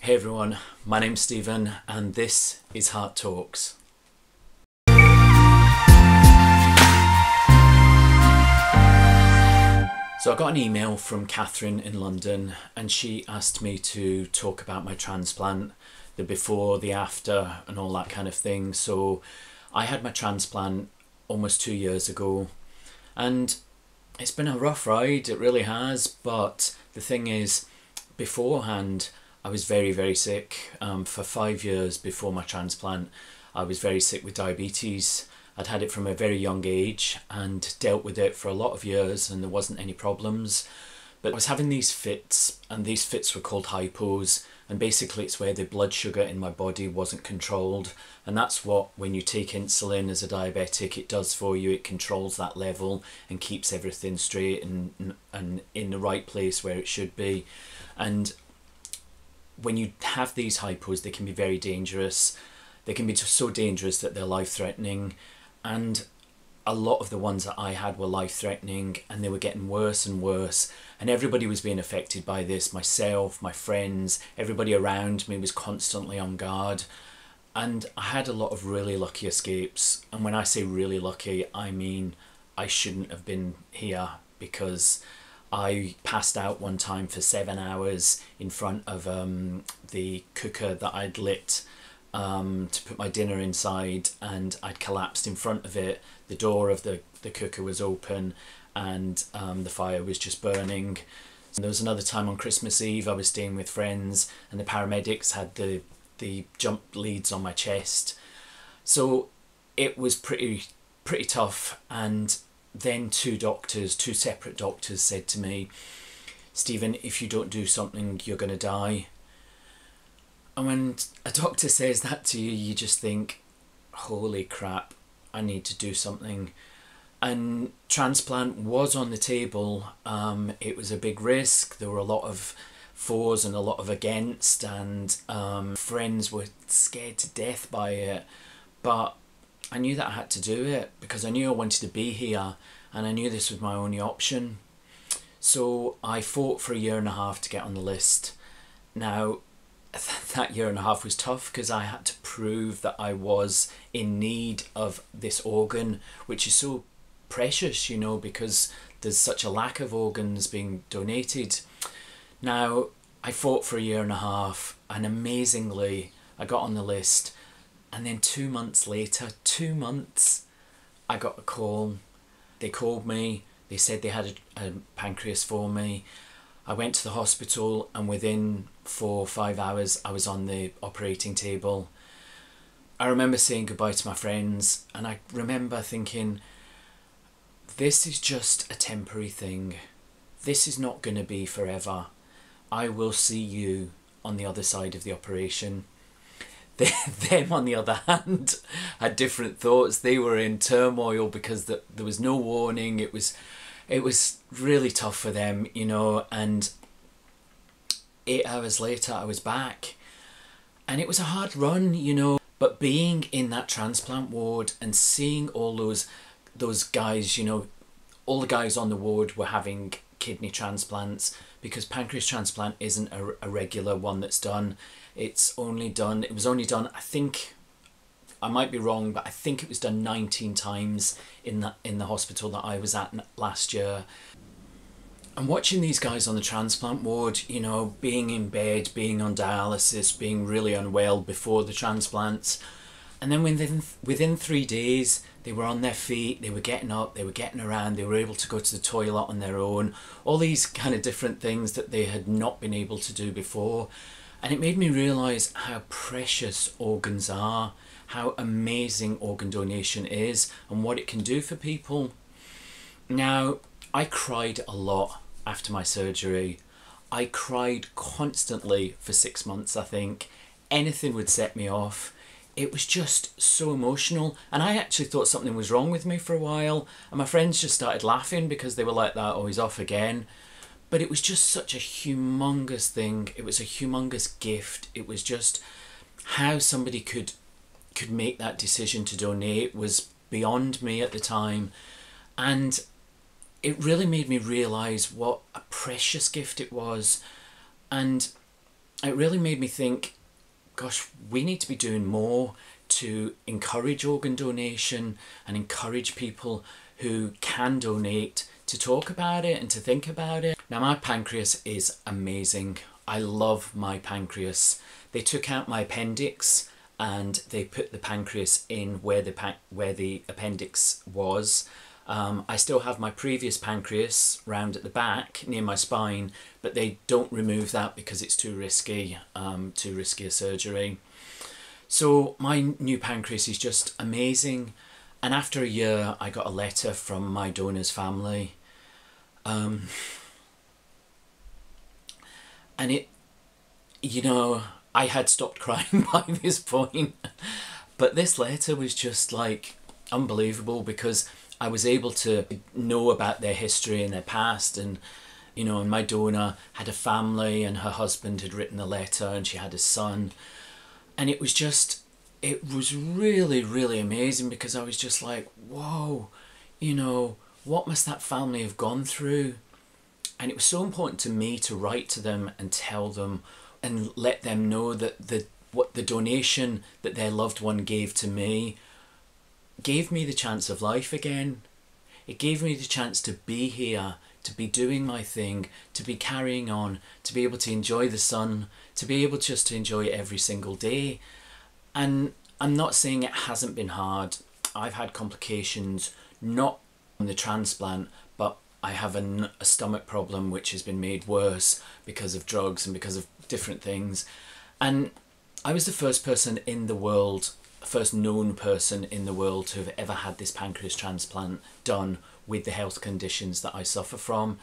Hey everyone, my name's Stephen and this is Hart Talks. So I got an email from Catherine in London and she asked me to talk about my transplant, the before, the after and all that kind of thing. So I had my transplant almost 2 years ago and it's been a rough ride, it really has, but the thing is, beforehand I was very sick. For 5 years before my transplant I was very sick with diabetes. I'd had it from a very young age and dealt with it for a lot of years and there wasn't any problems. But I was having these fits and these fits were called hypos, and basically it's where the blood sugar in my body wasn't controlled, and that's what, when you take insulin as a diabetic, it does for you. It controls that level and keeps everything straight and in the right place where it should be. And when you have these hypos, they can be very dangerous. They can be just so dangerous that they're life-threatening, and a lot of the ones that I had were life-threatening and they were getting worse and worse, and everybody was being affected by this. Myself, my friends, everybody around me was constantly on guard, and I had a lot of really lucky escapes. And when I say really lucky, I mean I shouldn't have been here, because I passed out one time for 7 hours in front of the cooker that I'd lit to put my dinner inside, and I'd collapsed in front of it. The door of the cooker was open and the fire was just burning. And there was another time on Christmas Eve I was staying with friends and the paramedics had the jump leads on my chest. So it was pretty tough. And then two separate doctors said to me, "Stephen, if you don't do something, you're going to die." And when a doctor says that to you, you just think, holy crap, I need to do something. And transplant was on the table. It was a big risk. There were a lot of fors and a lot of against, and friends were scared to death by it. But I knew that I had to do it because I knew I wanted to be here and I knew this was my only option. So I fought for 1.5 years to get on the list. Now, that 1.5 years was tough because I had to prove that I was in need of this organ, which is so precious, you know, because there's such a lack of organs being donated. Now, I fought for 1.5 years and amazingly I got on the list. And then 2 months later, 2 months, I got a call. They called me, they said they had a pancreas for me. I went to the hospital and within 4 or 5 hours I was on the operating table. I remember saying goodbye to my friends and I remember thinking, this is just a temporary thing. This is not going to be forever. I will see you on the other side of the operation. Them, on the other hand, had different thoughts. They were in turmoil because there was no warning. It was really tough for them, you know. And 8 hours later I was back and it was a hard run, you know. But being in that transplant ward and seeing all those guys, you know, all the guys on the ward were having kidney transplants, because pancreas transplant isn't a regular one that's done. It was only done, I think, I might be wrong, but I think it was done 19 times in the hospital that I was at last year. And watching these guys on the transplant ward, you know, being in bed, being on dialysis, being really unwell before the transplants, and then within 3 days they were on their feet, they were getting up, they were getting around, they were able to go to the toilet on their own, all these kind of different things that they had not been able to do before. And it made me realise how precious organs are, how amazing organ donation is and what it can do for people. Now, I cried a lot after my surgery. I cried constantly for 6 months, I think. Anything would set me off. It was just so emotional, and I actually thought something was wrong with me for a while, and my friends just started laughing because they were like, that, oh, he's off again. But it was just such a humongous thing. It was a humongous gift. It was just how somebody could make that decision to donate was beyond me at the time. And it really made me realise what a precious gift it was. And it really made me think, gosh, we need to be doing more to encourage organ donation and encourage people who can donate to talk about it and to think about it. Now, my pancreas is amazing. I love my pancreas. They took out my appendix and they put the pancreas in where the appendix was. I still have my previous pancreas round at the back near my spine, but they don't remove that because it's too risky a surgery. So my new pancreas is just amazing. And after a year, I got a letter from my donor's family. And it, you know, I had stopped crying by this point. But this letter was just like unbelievable, because I was able to know about their history and their past. And, you know, and my donor had a family and her husband had written the letter and she had a son. And it was really, really amazing, because I was just like, whoa, you know, what must that family have gone through? And it was so important to me to write to them and tell them and let them know that what the donation that their loved one gave to me gave me the chance of life again. It gave me the chance to be here, to be doing my thing, to be carrying on, to be able to enjoy the sun, to be able just to enjoy every single day. And I'm not saying it hasn't been hard. I've had complications, not on the transplant, but I have a stomach problem which has been made worse because of drugs and because of different things. And I was the first person in the world, first known person in the world to have ever had this pancreas transplant done with the health conditions that I suffer from.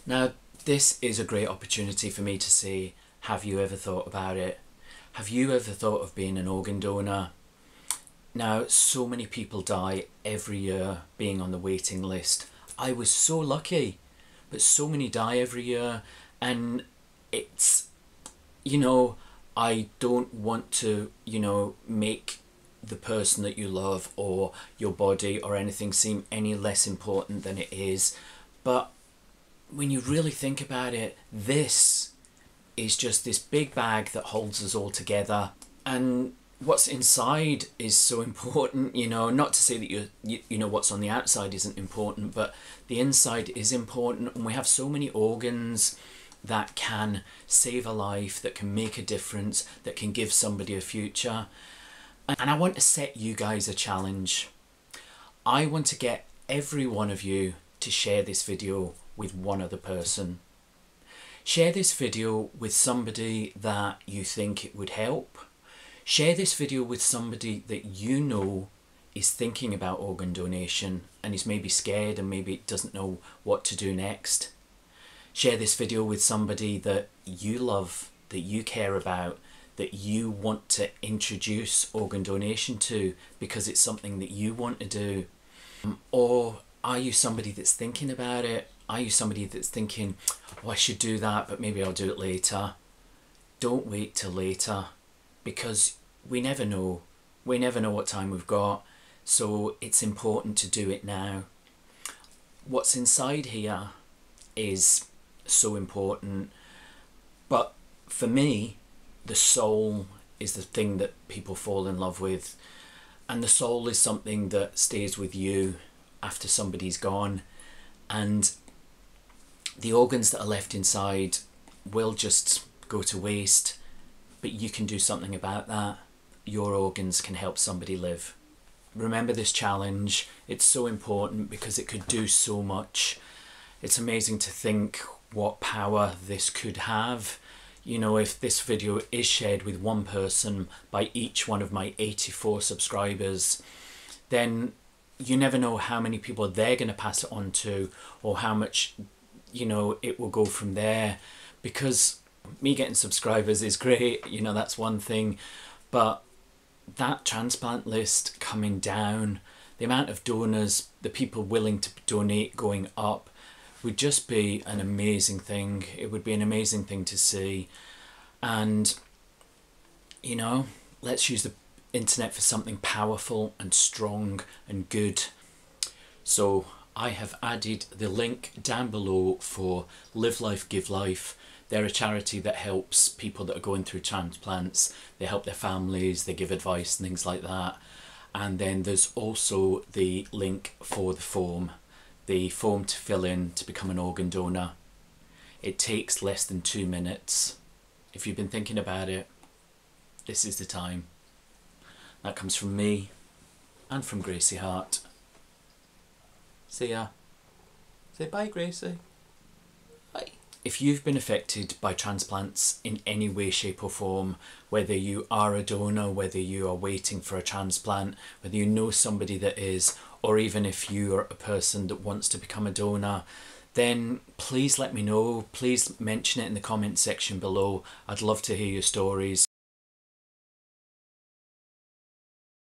Now, this is a great opportunity for me to say, have you ever thought about it? Have you ever thought of being an organ donor? Now, so many people die every year being on the waiting list. I was so lucky, but so many die every year. And it's, you know, I don't want to, you know, make the person that you love or your body or anything seem any less important than it is. But when you really think about it, this is just this big bag that holds us all together. And what's inside is so important, you know, not to say that you know what's on the outside isn't important, but the inside is important. And we have so many organs that can save a life, that can make a difference, that can give somebody a future. And I want to set you guys a challenge. I want to get every one of you to share this video with one other person. Share this video with somebody that you think it would help. Share this video with somebody that you know is thinking about organ donation and is maybe scared and maybe doesn't know what to do next. Share this video with somebody that you love, that you care about, that you want to introduce organ donation to because it's something that you want to do. Or are you somebody that's thinking about it? Are you somebody that's thinking, oh, I should do that, but maybe I'll do it later? Don't wait till later, because we never know. We never know what time we've got. So it's important to do it now. What's inside here is so important. But for me, the soul is the thing that people fall in love with. And the soul is something that stays with you after somebody's gone. And the organs that are left inside will just go to waste, but you can do something about that. Your organs can help somebody live. Remember this challenge. It's so important because it could do so much. It's amazing to think what power this could have. You know, if this video is shared with one person by each one of my 84 subscribers, then you never know how many people they're going to pass it on to, or how much, you know, it will go from there. Because me getting subscribers is great, you know, that's one thing, but that transplant list coming down, the amount of donors, the people willing to donate going up, would just be an amazing thing. It would be an amazing thing to see. And, you know, let's use the internet for something powerful and strong and good. So I have added the link down below for Live Life, Give Life. They're a charity that helps people that are going through transplants. They help their families, they give advice and things like that. And then there's also the link for the form to fill in to become an organ donor. It takes less than 2 minutes. If you've been thinking about it, this is the time. That comes from me and from Gracie Hart. See ya. Say bye, Gracie. Bye. If you've been affected by transplants in any way, shape or form, whether you are a donor, whether you are waiting for a transplant, whether you know somebody that is, or even if you are a person that wants to become a donor, then please let me know. Please mention it in the comment section below. I'd love to hear your stories.